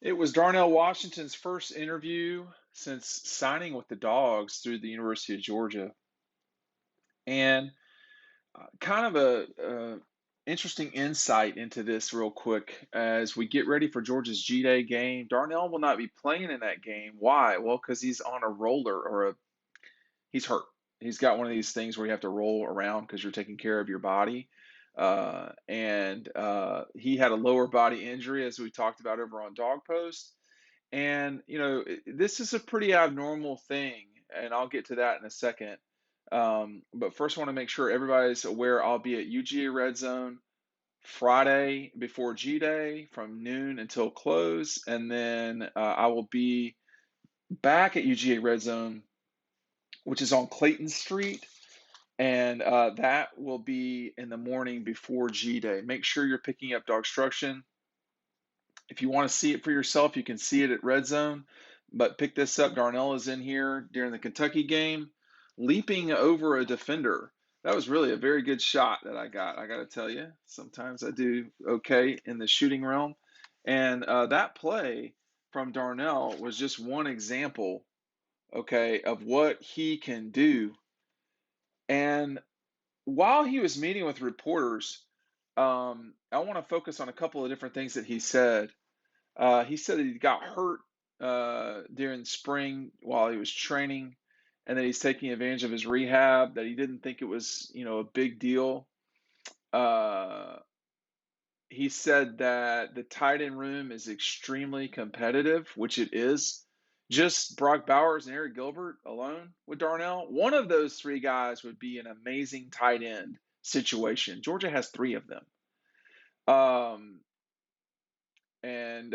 It was Darnell Washington's first interview since signing with the Dogs through the University of Georgia, and kind of a interesting insight into this real quick as we get ready for Georgia's G-Day game. Darnell will not be playing in that game. Why? Well, because he's on a roller he's hurt. He's got one of these things where you have to roll around because you're taking care of your body. And he had a lower body injury, as we talked about over on Dog Post. And, this is a pretty abnormal thing, and I'll get to that in a second. But first, I want to make sure everybody's aware I'll be at UGA Red Zone Friday before G Day from noon until close. And then I will be back at UGA Red Zone, which is on Clayton Street. And that will be in the morning before G Day. Make sure you're picking up DAWGSTRUCTION. If you want to see it for yourself, you can see it at Red Zone. But pick this up. Darnell is in here during the Kentucky game, leaping over a defender. That was really a very good shot that I got to tell you. Sometimes I do okay in the shooting realm. And that play from Darnell was just one example, okay, of what he can do. And while he was meeting with reporters, I want to focus on a couple of different things that he said. He said that he got hurt during spring while he was training, and that he's taking advantage of his rehab. That he didn't think it was, a big deal. Uh, he said that the tight end room is extremely competitive, which it is. Just Brock Bowers and Eric Gilbert alone with Darnell, one of those three guys would be an amazing tight end situation. Georgia has three of them. Um, and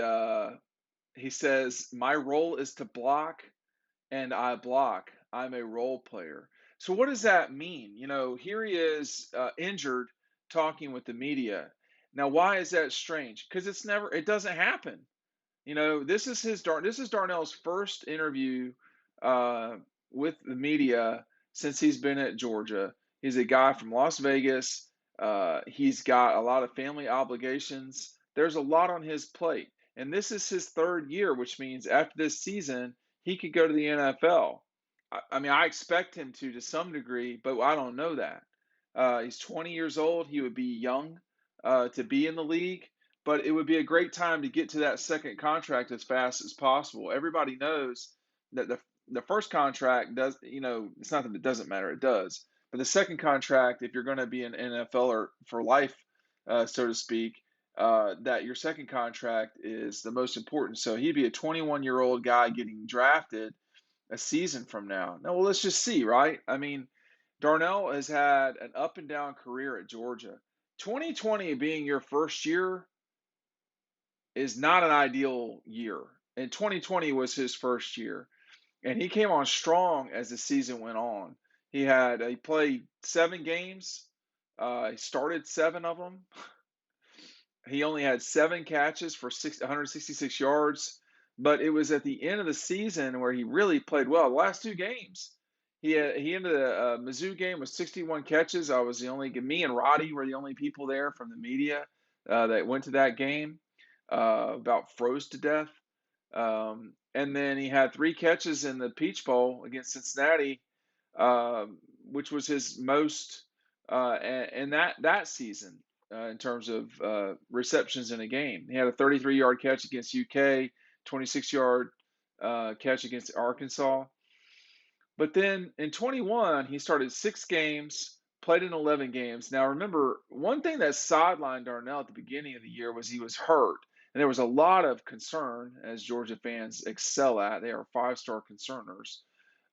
He says, my role is to block, and I block. I'm a role player. So, what does that mean? Here he is injured talking with the media. Now, why is that strange? Because it doesn't happen. This is Darnell's first interview uh, with the media since he's been at Georgia. He's a guy from Las Vegas. He's got a lot of family obligations. There's a lot on his plate, and this is his third year, which means after this season, he could go to the NFL. I mean, I expect him to some degree, but I don't know that. He's 20 years old. He would be young to be in the league, but it would be a great time to get to that second contract as fast as possible. Everybody knows that the first contract does, it's not that it doesn't matter, it does. But the second contract, if you're going to be an NFLer for life, so to speak, that your second contract is the most important. So he'd be a 21-year-old guy getting drafted a season from now. Now, well, let's just see, right? I mean, Darnell has had an up and down career at Georgia. 2020 being your first year is not an ideal year. And 2020 was his first year. And he came on strong as the season went on. He played 7 games. He started 7 of them. He only had 7 catches for 166 yards, but it was at the end of the season where he really played well. The last 2 games, he ended the Mizzou game with 61 catches. Me and Roddy were the only people there from the media that went to that game. About froze to death. And then he had 3 catches in the Peach Bowl against Cincinnati, which was his most in that season in terms of receptions in a game. He had a 33-yard catch against UK, 26-yard catch against Arkansas. But then in 21, he started 6 games, played in 11 games. Now, remember, one thing that sidelined Darnell at the beginning of the year was he was hurt. And there was a lot of concern, as Georgia fans excel at. They are 5-star concerners,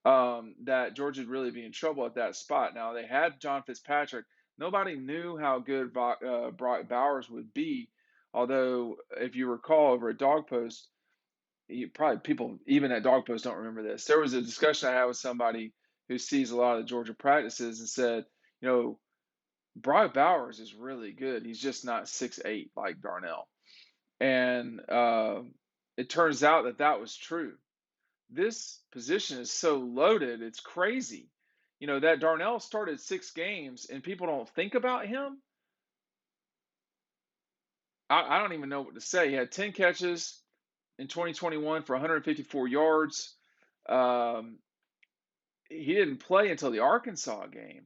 that Georgia would really be in trouble at that spot. Now, they had John Fitzpatrick. Nobody knew how good Brock Bowers would be. Although, if you recall, over at Dog Post, probably people even at Dog Post don't remember this. There was a discussion I had with somebody who sees a lot of the Georgia practices and said, Brock Bowers is really good. He's just not 6'8" like Darnell. And it turns out that was true. This position is so loaded, it's crazy. That Darnell started 6 games and people don't think about him. I don't even know what to say. He had 10 catches, in 2021 for 154 yards. Um, he didn't play until the Arkansas game.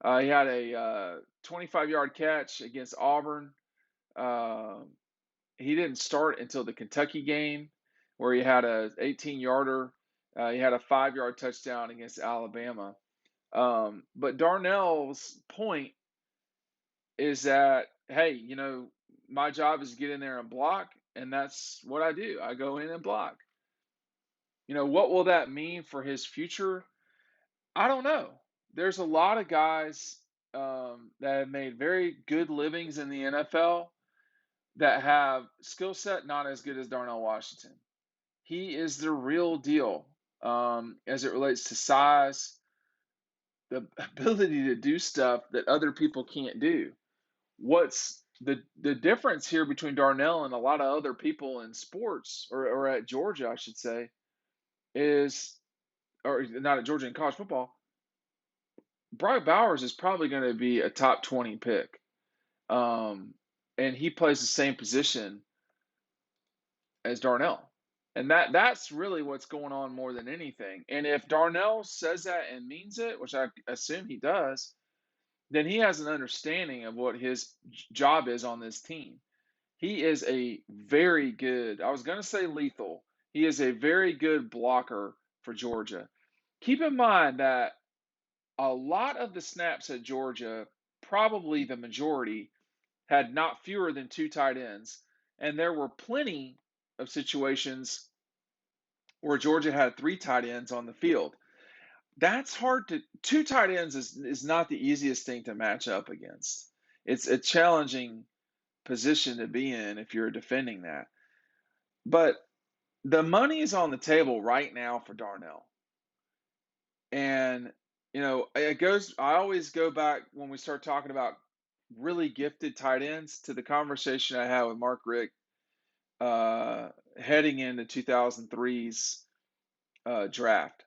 He had a 25-yard catch against Auburn. Uh, he didn't start until the Kentucky game, where he had a 18-yarder. He had a 5-yard touchdown against Alabama. But Darnell's point is that, hey, my job is to get in there and block, and that's what I do. I go in and block. What will that mean for his future? I don't know. There's a lot of guys that have made very good livings in the NFL that have skill set not as good as Darnell Washington. He is the real deal as it relates to size, the ability to do stuff that other people can't do. What's the difference here between Darnell and a lot of other people in sports, or at Georgia, I should say, is, or not at Georgia in college football, Brock Bowers is probably going to be a top 20 pick. Um, and he plays the same position as Darnell. And that's really what's going on more than anything. And if Darnell says that and means it, which I assume he does, then he has an understanding of what his job is on this team. He is a very good, I was going to say lethal, he is a very good blocker for Georgia. Keep in mind that a lot of the snaps at Georgia, probably the majority, had not fewer than two tight ends. And there were plenty of situations where Georgia had three tight ends on the field. That's hard to, two tight ends is not the easiest thing to match up against. It's a challenging position to be in if you're defending that. But the money is on the table right now for Darnell. And, I always go back when we start talking about really gifted tight ends to the conversation I had with Mark Richt heading into 2003's draft.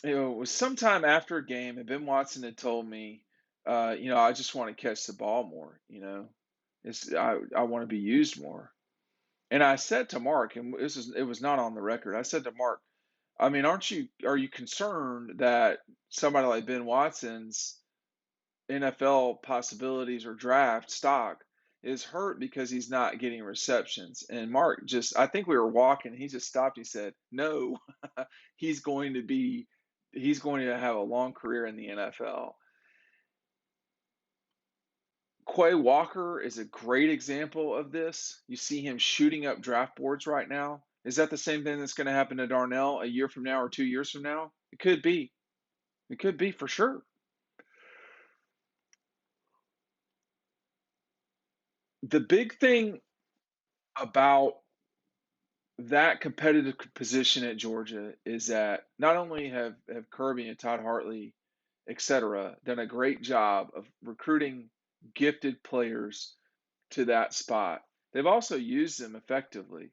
It was sometime after a game, and Ben Watson had told me, I just want to catch the ball more. I want to be used more. And I said to Mark, and it was not on the record. I said to Mark, I mean, are you concerned that somebody like Ben Watson's NFL possibilities or draft stock is hurt because he's not getting receptions? And Mark I think we were walking, he just stopped. He said, no, he's going to have a long career in the NFL. Quay Walker is a great example of this. You see him shooting up draft boards right now. Is that the same thing that's going to happen to Darnell a year from now or 2 years from now? It could be. It could be for sure. The big thing about that competitive position at Georgia is that not only have Kirby and Todd Hartley, etc., done a great job of recruiting gifted players to that spot, they've also used them effectively.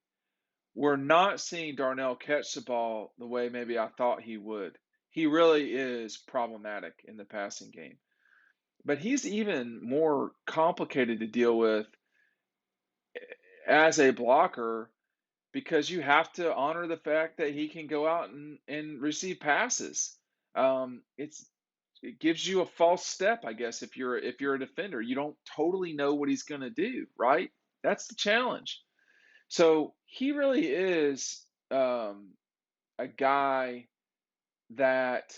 We're not seeing Darnell catch the ball the way maybe I thought he would. He really is problematic in the passing game. But he's even more complicated to deal with as a blocker because you have to honor the fact that he can go out and receive passes. It gives you a false step, I guess, if you're a defender. You don't totally know what he's going to do, right? That's the challenge. So he really is a guy that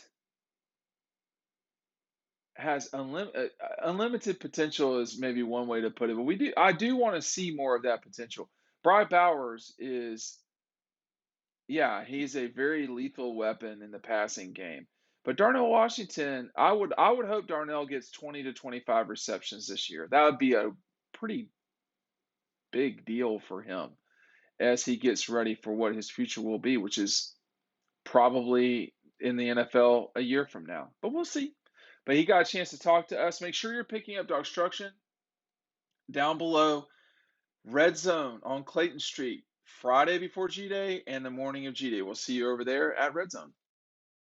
has unlimited potential is maybe one way to put it, but I do want to see more of that potential. Bry Bowers is, yeah, he's a very lethal weapon in the passing game. But Darnell Washington, I would hope Darnell gets 20 to 25 receptions this year. That would be a pretty big deal for him as he gets ready for what his future will be, which is probably in the NFL a year from now. But we'll see. But he got a chance to talk to us. Make sure you're picking up DAWGSTRUCTION down below. Red Zone on Clayton Street, Friday before G Day and the morning of G Day. We'll see you over there at Red Zone.